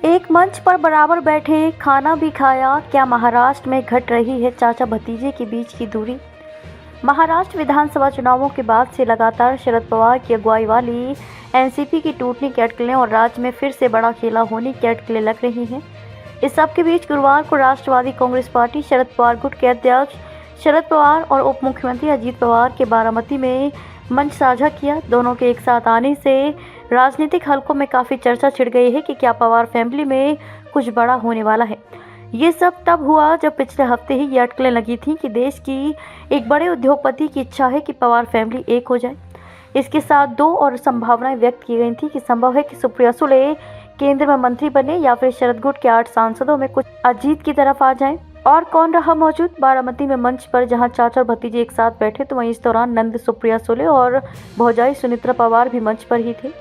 एक मंच पर बराबर बैठे, खाना भी खाया, क्या महाराष्ट्र में घट रही है चाचा भतीजे के बीच की दूरी। महाराष्ट्र विधानसभा चुनावों के बाद से लगातार शरद पवार की अगुवाई वाली एनसीपी की टूटने की अटकलें और राज्य में फिर से बड़ा खेला होने की अटकलें लग रही हैं। इस सबके बीच गुरुवार को राष्ट्रवादी कांग्रेस पार्टी शरद पवार गुट के अध्यक्ष शरद पवार और उप मुख्यमंत्री अजित पवार के बारामती में मंच साझा किया। दोनों के एक साथ आने से राजनीतिक हलकों में काफ़ी चर्चा छिड़ गई है कि क्या पवार फैमिली में कुछ बड़ा होने वाला है। ये सब तब हुआ जब पिछले हफ्ते ही ये अटकलें लगी थीं कि देश की एक बड़े उद्योगपति की इच्छा है कि पवार फैमिली एक हो जाए। इसके साथ दो और संभावनाएं व्यक्त की गई थी कि संभव है कि सुप्रिया सुले केंद्र में मंत्री बने या फिर शरद गुट के 8 सांसदों में कुछ अजीत की तरफ आ जाएं। और कौन रहा मौजूद बारामती में मंच पर, जहां चाचा और भतीजे एक साथ बैठे तो वहीं इस दौरान नंद सुप्रिया सुले और भौजाई सुनित्रा पवार भी मंच पर ही थे।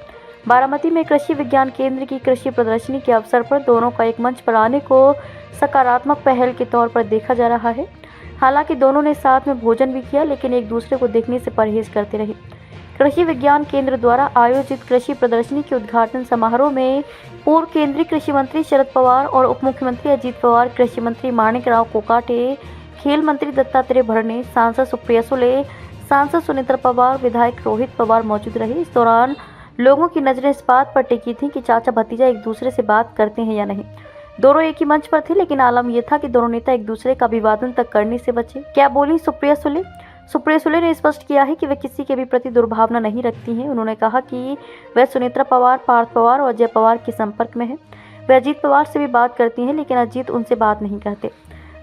बारामती में कृषि विज्ञान केंद्र की कृषि प्रदर्शनी के अवसर पर दोनों का एक मंच पर आने को सकारात्मक पहल के तौर पर देखा जा रहा है। हालांकि दोनों ने साथ में भोजन भी किया, लेकिन एक दूसरे को देखने से परहेज करते रहे। कृषि विज्ञान केंद्र द्वारा आयोजित कृषि प्रदर्शनी के उद्घाटन समारोह में पूर्व केंद्रीय कृषि मंत्री शरद पवार और उप मुख्यमंत्री अजित पवार, कृषि मंत्री माणिकराव कोकाटे, खेल मंत्री दत्तात्रेय भरणे, सांसद सुप्रिया सुले, सांसद सुनित्रा पवार, विधायक रोहित पवार मौजूद रहे। इस दौरान लोगों की नजरें इस बात पर टिकी थी कि चाचा भतीजा एक दूसरे से बात करते हैं या नहीं। दोनों एक ही मंच पर थे, लेकिन आलम यह था कि दोनों नेता एक दूसरे का अभिवादन तक करने से बचे। क्या बोली सुप्रिया सुले? सुप्रिया सुले ने स्पष्ट किया है कि वे किसी के भी प्रति दुर्भावना नहीं रखती हैं। उन्होंने कहा कि वह सुनित्रा पवार, पार्थ पवार और अजय पवार के संपर्क में है। वे अजीत पवार से भी बात करती हैं, लेकिन अजीत उनसे बात नहीं करते।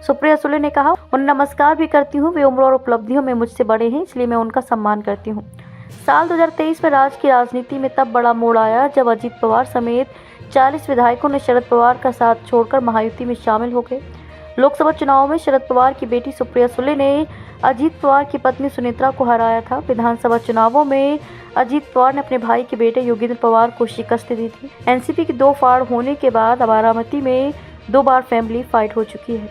सुप्रिया सुले ने कहा, उन्हें नमस्कार भी करती हूँ। वे उम्र और उपलब्धियों में मुझसे बड़े हैं, इसलिए मैं उनका सम्मान करती हूँ। साल 2023 में राज्य की राजनीति में तब बड़ा मोड़ आया जब अजित पवार समेत 40 विधायकों ने शरद पवार का साथ छोड़कर महायुति में शामिल हो गए। लोकसभा चुनाव में शरद पवार की बेटी सुप्रिया सुले ने अजित पवार की पत्नी सुनित्रा को हराया था। विधानसभा चुनावों में अजित पवार ने अपने भाई के बेटे योगेंद्र पवार को शिकस्त दी थी। एनसीपी की 2 फाड़ होने के बाद बारामती में 2 बार फैमिली फाइट हो चुकी है।